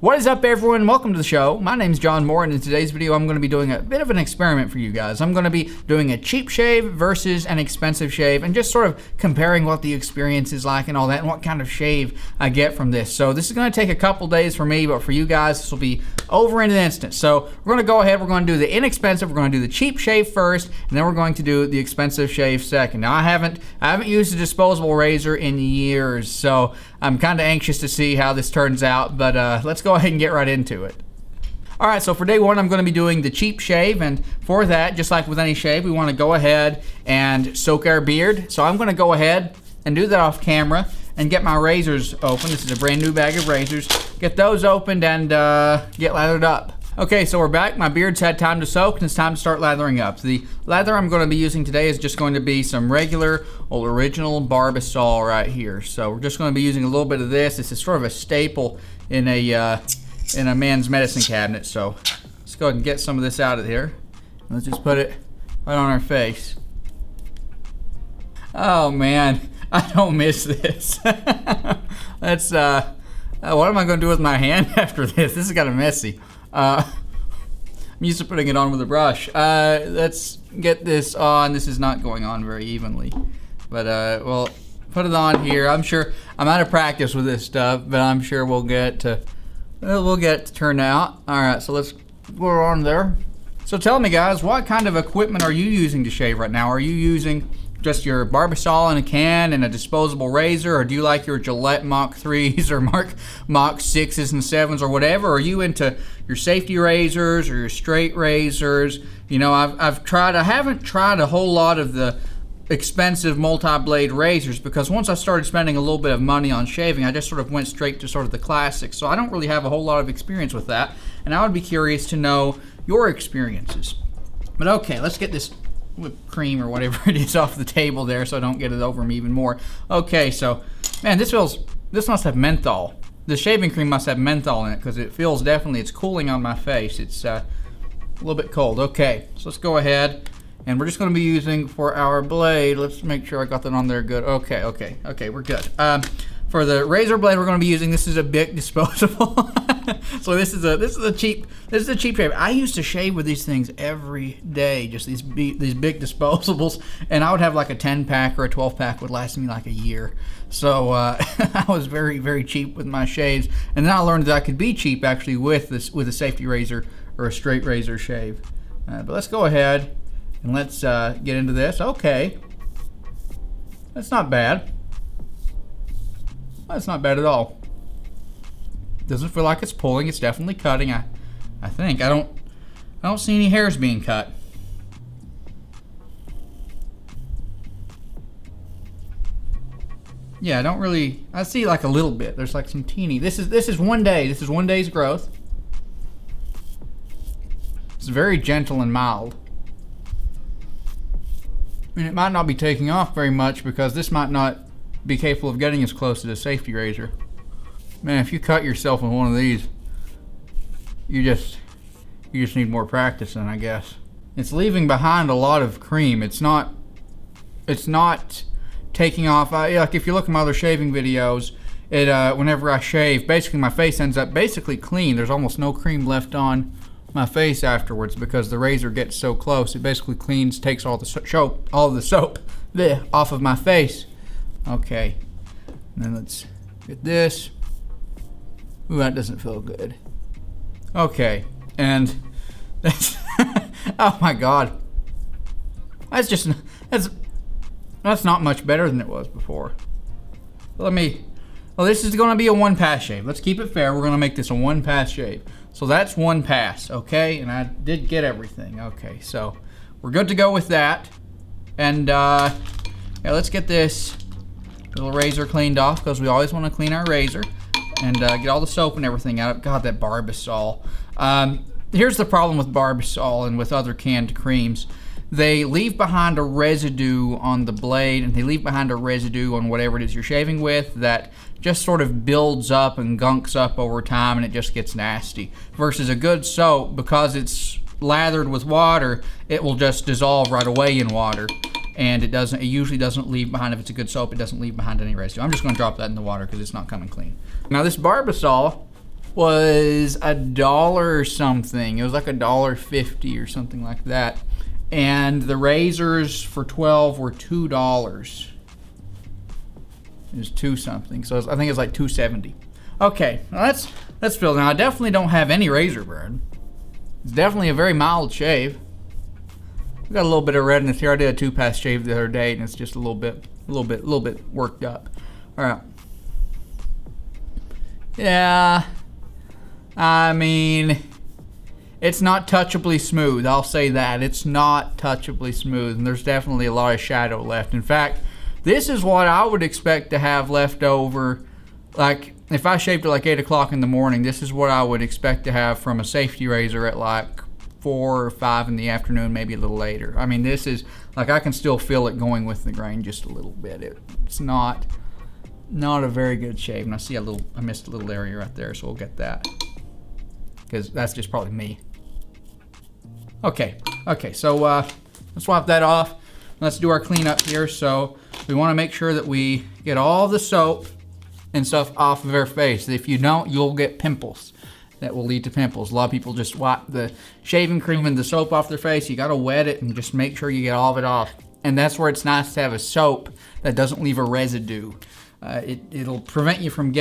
What is up, everyone? Welcome to the show. My name is John Moore, and in today's video I'm going to be doing a bit of an experiment for you guys. I'm going to be doing a cheap shave versus an expensive shave and just sort of comparing what the experience is like and all that and what kind of shave I get from this. So this is going to take a couple days for me, but for you guys this will be over in an instant. So we're going to go ahead, we're going to do the inexpensive, we're going to do the cheap shave first, and then we're going to do the expensive shave second. Now I haven't used a disposable razor in years, so I'm kind of anxious to see how this turns out, but let's go ahead and get right into it. All right, so for day one, I'm going to be doing the cheap shave, and for that, just like with any shave, we want to go ahead and soak our beard. So I'm going to go ahead and do that off camera and get my razors open. This is a brand new bag of razors. Get those opened and get lathered up. Okay, so we're back. My beard's had time to soak, and it's time to start lathering up. The lather I'm going to be using today is just going to be some regular old original Barbasol right here. So we're just going to be using a little bit of this. This is sort of a staple in a man's medicine cabinet. So let's go ahead and get some of this out of here. Let's just put it right on our face. Oh man, I don't miss this. That's what am I going to do with my hand after this? This is kind of messy. I'm used to putting it on with a brush. Let's get this on. This is not going on very evenly, but we'll put it on here. I'm sure I'm out of practice with this stuff, but I'm sure we'll get to turn out. All right, so let's go on there. So tell me, guys, what kind of equipment are you using to shave right now? Are you using just your Barbasol in a can and a disposable razor, or do you like your Gillette Mach 3s or Mach 6s and 7s or whatever? Are you into your safety razors or your straight razors? You know, I haven't tried a whole lot of the expensive multi-blade razors because once I started spending a little bit of money on shaving, I just sort of went straight to sort of the classics. So I don't really have a whole lot of experience with that, and I would be curious to know your experiences. But okay, let's get this whipped cream or whatever it is off the table there so I don't get it over me even more. Okay, so man, this must have menthol. The shaving cream must have menthol in it because it feels it's cooling on my face. It's a little bit cold. Okay, so let's go ahead and we're just going to be using for our blade. Let's make sure I got that on there good. Okay, we're good. For the razor blade we're going to be using, this is a Bic Disposable. So this is a cheap shave. I used to shave with these things every day, just these Bic Disposables, and I would have like a 10-pack or a 12-pack would last me like a year. So I was very, very cheap with my shaves, and then I learned that I could be cheap actually with a safety razor or a straight razor shave. But let's go ahead and let's get into this. Okay, that's not bad. That's not bad at all. Doesn't feel like it's pulling. It's definitely cutting. I think I don't see any hairs being cut. Yeah, I don't really. I see like a little bit. There's like some teeny. This is one day. This is one day's growth. It's very gentle and mild. I mean, it might not be taking off very much because this might not be capable of getting as close to the safety razor. Man, if you cut yourself with one of these, you just need more practice then, I guess. It's leaving behind a lot of cream. It's not taking off. Like if you look at my other shaving videos, whenever I shave, basically my face ends up basically clean. There's almost no cream left on my face afterwards because the razor gets so close. It basically takes all the soap off of my face. Okay, and then let's get this. Ooh, that doesn't feel good. Okay, and that's oh my god, that's not much better than it was before. Well, this is going to be a one-pass shave. Let's keep it fair. We're going to make this a one-pass shave. So that's one pass, okay? And I did get everything. Okay, so we're good to go with that. And yeah, let's get this little razor cleaned off because we always want to clean our razor and get all the soap and everything out of it. God, that Barbasol. Here's the problem with Barbasol and with other canned creams. They leave behind a residue on the blade, and they leave behind a residue on whatever it is you're shaving with that just sort of builds up and gunks up over time, and it just gets nasty. Versus a good soap, because it's lathered with water, it will just dissolve right away in water. And it usually doesn't leave behind, if it's a good soap, it doesn't leave behind any residue. I'm just going to drop that in the water because it's not coming clean. Now this Barbasol was $1 or something. It was like $1.50 or something like that. And the razors for 12 were $2. It was 2 something. So I think it's like $2.70. Okay, well let's feel. Now I definitely don't have any razor burn. It's definitely a very mild shave. I got a little bit of redness here. I did a 2-pass shave the other day, and it's just a little bit worked up. All right. Yeah. I mean, it's not touchably smooth. I'll say that. It's not touchably smooth, and there's definitely a lot of shadow left. In fact, this is what I would expect to have left over. Like, if I shaved at like 8 o'clock in the morning, this is what I would expect to have from a safety razor at like 4 or 5 in the afternoon, maybe a little later. I mean, this is, like, I can still feel it going with the grain just a little bit. It's not a very good shave. And I see I missed a little area right there, so we'll get that. Because that's just probably me. Okay, so let's wipe that off. Let's do our cleanup here. So we want to make sure that we get all the soap and stuff off of our face. If you don't, you'll get pimples. That will lead to pimples. A lot of people just wipe the shaving cream and the soap off their face. You gotta wet it and just make sure you get all of it off. And that's where it's nice to have a soap that doesn't leave a residue. It'll prevent it from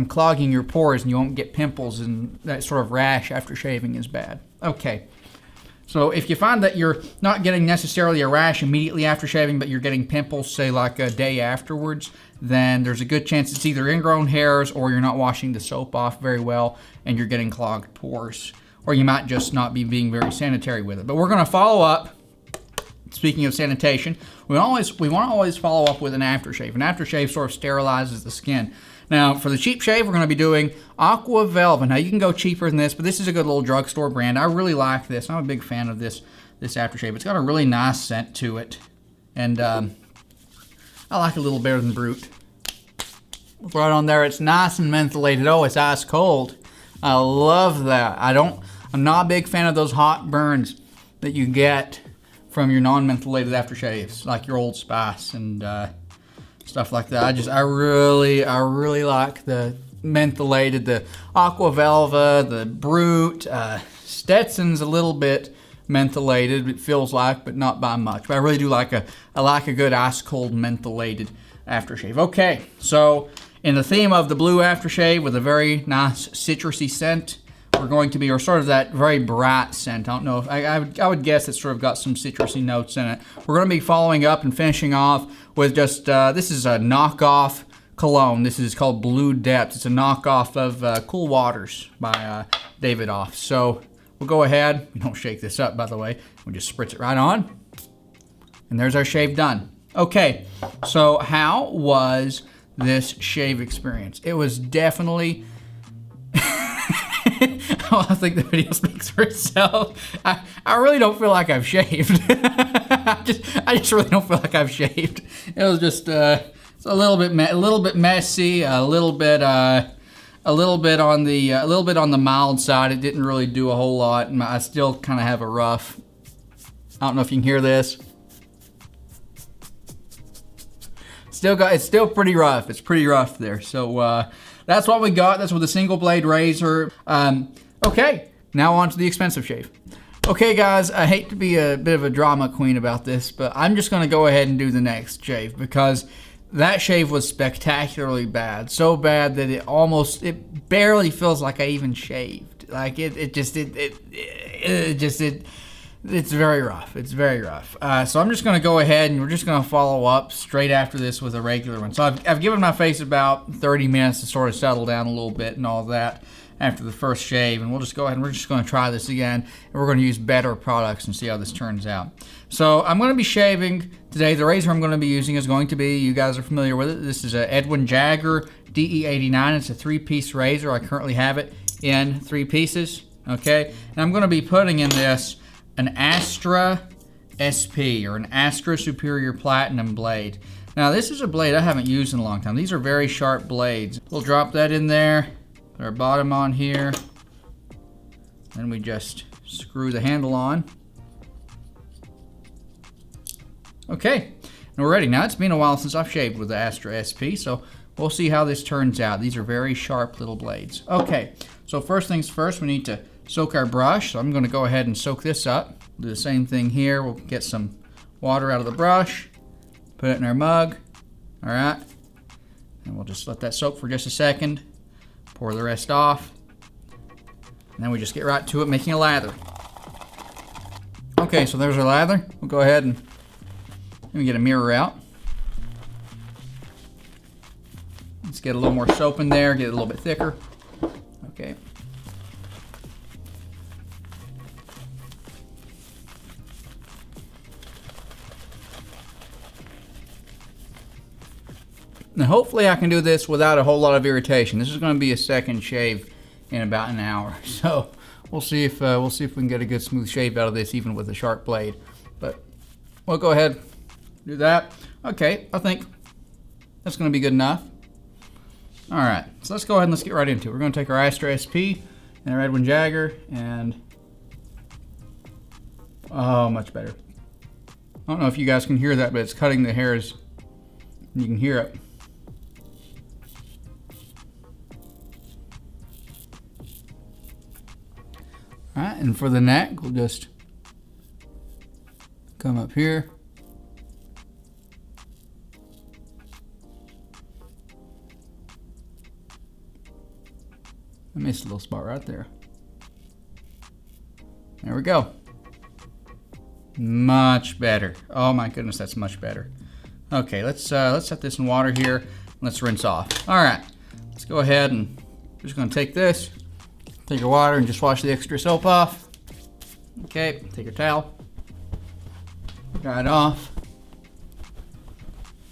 clogging your pores, and you won't get pimples, and that sort of rash after shaving is bad. Okay. So if you find that you're not getting necessarily a rash immediately after shaving, but you're getting pimples, say like a day afterwards, then there's a good chance it's either ingrown hairs or you're not washing the soap off very well and you're getting clogged pores. Or you might just not be being very sanitary with it. But we're gonna follow up. Speaking of sanitation, we want to always follow up with an aftershave. An aftershave sort of sterilizes the skin. Now, for the cheap shave, we're going to be doing Aqua Velva. Now, you can go cheaper than this, but this is a good little drugstore brand. I really like this. I'm a big fan of this aftershave. It's got a really nice scent to it, and I like it a little better than Brute. Right on there, it's nice and mentholated. Oh, it's ice cold. I love that. I'm not a big fan of those hot burns that you get from your non-mentholated aftershaves, like your Old Spice and stuff like that. I really like the mentholated, the Aqua Velva, the Brute. Stetson's a little bit mentholated, it feels like, but not by much. But I really do like a good ice cold mentholated aftershave. Okay, so in the theme of the blue aftershave with a very nice citrusy scent, we're going to be, or sort of that very bright scent. I don't know if I would guess it's sort of got some citrusy notes in it. We're going to be following up and finishing off with just this is a knockoff cologne. This is called Blue Depths. It's a knockoff of Cool Waters by Davidoff. So we'll go ahead. We don't shake this up, by the way. We just spritz it right on, and there's our shave done. Okay, so how was this shave experience? It was definitely. I think the video speaks for itself. I really don't feel like I've shaved. I just really don't feel like I've shaved. It was just it's a little bit messy, a little bit on the mild side. It didn't really do a whole lot, and I still kind of have a rough. I don't know if you can hear this. It's still pretty rough. It's pretty rough there. So that's what we got. That's with a single blade razor. Okay, now on to the expensive shave. Okay guys, I hate to be a bit of a drama queen about this, but I'm just gonna go ahead and do the next shave because that shave was spectacularly bad. So bad that it barely feels like I even shaved. Like it's very rough. It's very rough. So I'm just gonna go ahead and we're just gonna follow up straight after this with a regular one. So I've given my face about 30 minutes to sort of settle down a little bit and all that after the first shave, and we'll just go ahead and we're just gonna try this again, and we're gonna use better products and see how this turns out. So I'm gonna be shaving today. The razor I'm gonna be using is going to be, you guys are familiar with it, this is a Edwin Jagger DE89. It's a 3-piece razor. I currently have it in 3 pieces, okay? And I'm gonna be putting in this an Astra SP, or an Astra Superior Platinum blade. Now this is a blade I haven't used in a long time. These are very sharp blades. We'll drop that in there, put our bottom on here, then we just screw the handle on. Okay, and we're ready. Now it's been a while since I've shaved with the Astra SP, so we'll see how this turns out. These are very sharp little blades. Okay, so first things first, we need to soak our brush. So I'm going to go ahead and soak this up. Do the same thing here. We'll get some water out of the brush, put it in our mug. All right, and we'll just let that soak for just a second. Pour the rest off. And then we just get right to it, making a lather. Okay, so there's our lather. We'll go ahead and let me get a mirror out. Let's get a little more soap in there, get it a little bit thicker. Okay. Now hopefully I can do this without a whole lot of irritation. This is going to be a second shave in about an hour. So we'll see if we can get a good smooth shave out of this even with a sharp blade. But we'll go ahead, do that. Okay, I think that's going to be good enough. All right, so let's go ahead and let's get right into it. We're going to take our Astra SP and our Edwin Jagger and, oh, much better. I don't know if you guys can hear that, but it's cutting the hairs. You can hear it. All right, and for the neck, we'll just come up here. I missed a little spot right there. There we go. Much better. Oh my goodness, that's much better. Okay, let's set this in water here. Let's rinse off. All right, let's go ahead and just gonna take this, take your water and just wash the extra soap off. Okay, take your towel, dry it off.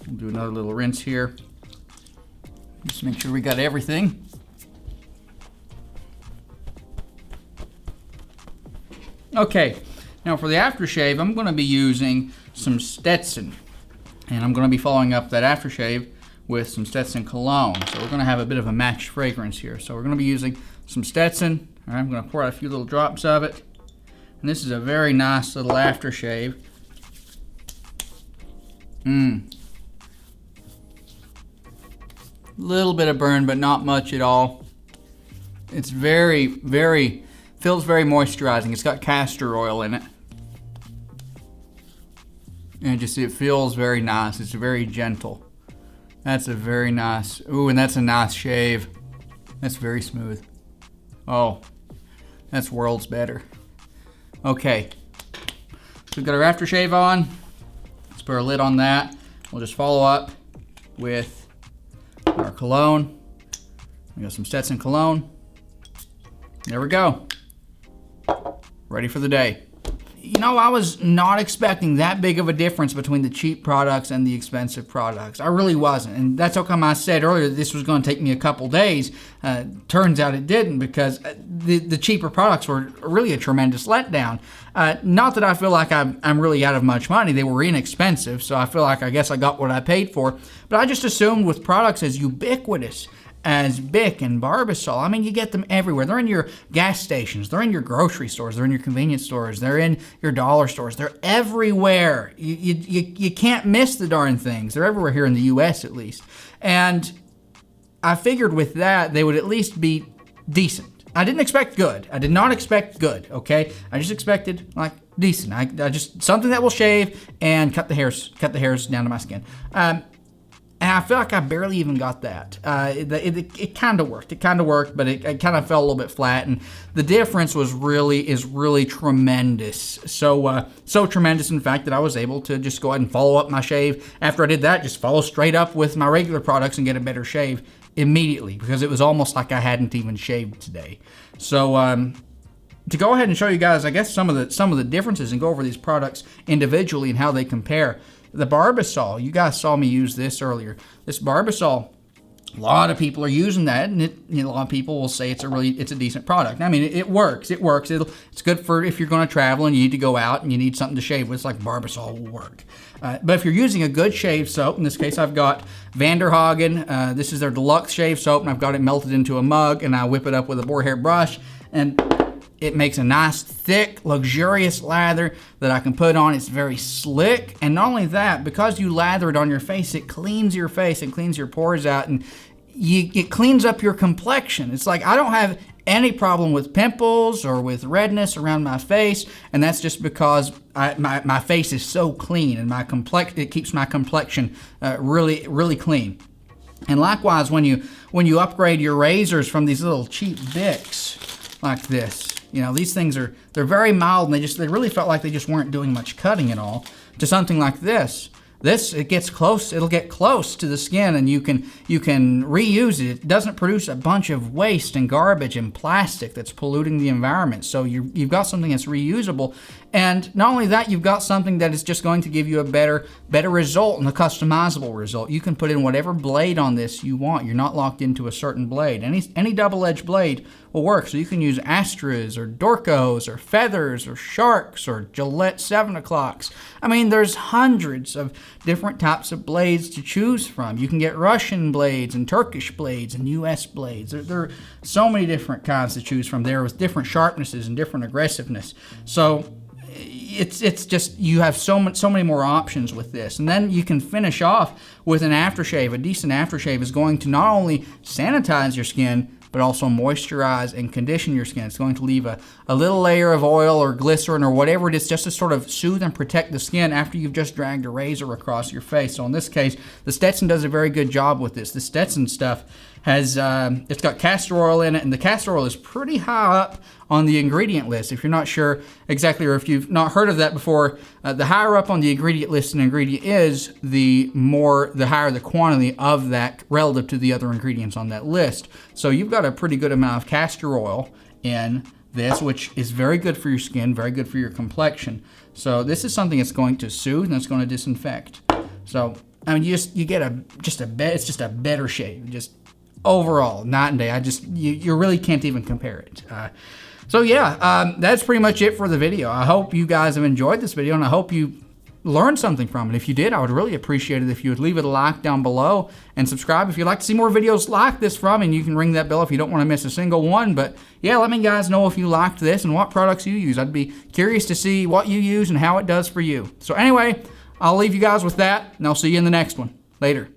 We'll do another little rinse here. Just make sure we got everything. Okay, now for the aftershave, I'm going to be using some Stetson, and I'm going to be following up that aftershave with some Stetson cologne. So we're going to have a bit of a matched fragrance here. So we're going to be using some Stetson. All right, I'm going to pour out a few little drops of it, and this is a very nice little aftershave. Little bit of burn, but not much at all. It's feels very moisturizing. It's got castor oil in it. And it feels very nice. It's very gentle. That's a very nice, ooh, and that's a nice shave. That's very smooth. Oh, that's worlds better. Okay, so we've got our aftershave on. Let's put our lid on that. We'll just follow up with our cologne. We got some Stetson cologne. There we go. Ready for the day. You know, I was not expecting that big of a difference between the cheap products and the expensive products. I really wasn't. And that's how come I said earlier that this was going to take me a couple days. Turns out it didn't, because the cheaper products were really a tremendous letdown. Not that I feel like I'm really out of much money. They were inexpensive, so I feel like I guess I got what I paid for. But I just assumed with products as ubiquitous as Bic and Barbasol, I mean, you get them everywhere. They're in your gas stations, they're in your grocery stores, they're in your convenience stores, they're in your dollar stores, they're everywhere. You can't miss the darn things. They're everywhere here in the US at least. And I figured with that, they would at least be decent. I didn't expect good. I did not expect good, okay? I just expected like decent. I just something that will shave and cut the hairs down to my skin. And I feel like I barely even got that. It kind of worked. It kind of worked, but it kind of fell a little bit flat. And the difference is really tremendous. So tremendous, in fact, that I was able to just go ahead and follow up my shave. After I did that, just follow straight up with my regular products and get a better shave immediately, because it was almost like I hadn't even shaved today. So to go ahead and show you guys, I guess, some of the differences and go over these products individually and how they compare. The Barbasol, you guys saw me use this earlier. This Barbasol, a lot of people are using that, and a lot of people will say it's a decent product. I mean, it works. It's good for if you're going to travel and you need to go out and you need something to shave with. It's like Barbasol will work. But if you're using a good shave soap, in this case I've got Hagen. This is their deluxe shave soap, and I've got it melted into a mug, and I whip it up with a boar hair brush, and It makes a nice, thick, luxurious lather that I can put on. It's very slick. And not only that, because you lather it on your face, it cleans your face and cleans your pores out, and it cleans up your complexion. It's like I don't have any problem with pimples or with redness around my face, and that's just because my face is so clean, and it keeps my complexion really, really clean. And likewise, when you upgrade your razors from these little cheap Bics like this, you know, these things they're very mild, and they really felt like they just weren't doing much cutting at all, to something like this. It'll get close to the skin, and you can reuse it. It doesn't produce a bunch of waste and garbage and plastic that's polluting the environment. So you've got something that's reusable. And not only that, you've got something that is just going to give you a better result and a customizable result. You can put in whatever blade on this you want. You're not locked into a certain blade. Any double-edged blade will work. So you can use Astras or Dorcos or Feathers or Sharks or Gillette 7 o'clocks. I mean, there's hundreds of different types of blades to choose from. You can get Russian blades and Turkish blades and US blades. There are so many different kinds to choose from there with different sharpnesses and different aggressiveness. So it's just, you have so many more options with this. And then you can finish off with an aftershave. A decent aftershave is going to not only sanitize your skin, but also moisturize and condition your skin. It's going to leave a little layer of oil or glycerin or whatever it is, just to sort of soothe and protect the skin after you've just dragged a razor across your face. So in this case, the Stetson does a very good job with this. The Stetson stuff has, it's got castor oil in it, and the castor oil is pretty high up on the ingredient list. If you're not sure exactly, or if you've not heard of that before, the higher up on the ingredient list an ingredient is, the higher the quantity of that relative to the other ingredients on that list. So you've got a pretty good amount of castor oil in this, which is very good for your skin, very good for your complexion. So this is something that's going to soothe and it's going to disinfect. So I mean, it's just a better shave. Just overall, night and day. You really can't even compare it. So yeah, that's pretty much it for the video. I hope you guys have enjoyed this video, and I hope you learned something from it. If you did, I would really appreciate it if you would leave it a like down below and subscribe if you'd like to see more videos like this from, and you can ring that bell if you don't want to miss a single one. But yeah, let me guys know if you liked this and what products you use. I'd be curious to see what you use and how it does for you. So anyway, I'll leave you guys with that, and I'll see you in the next one. Later.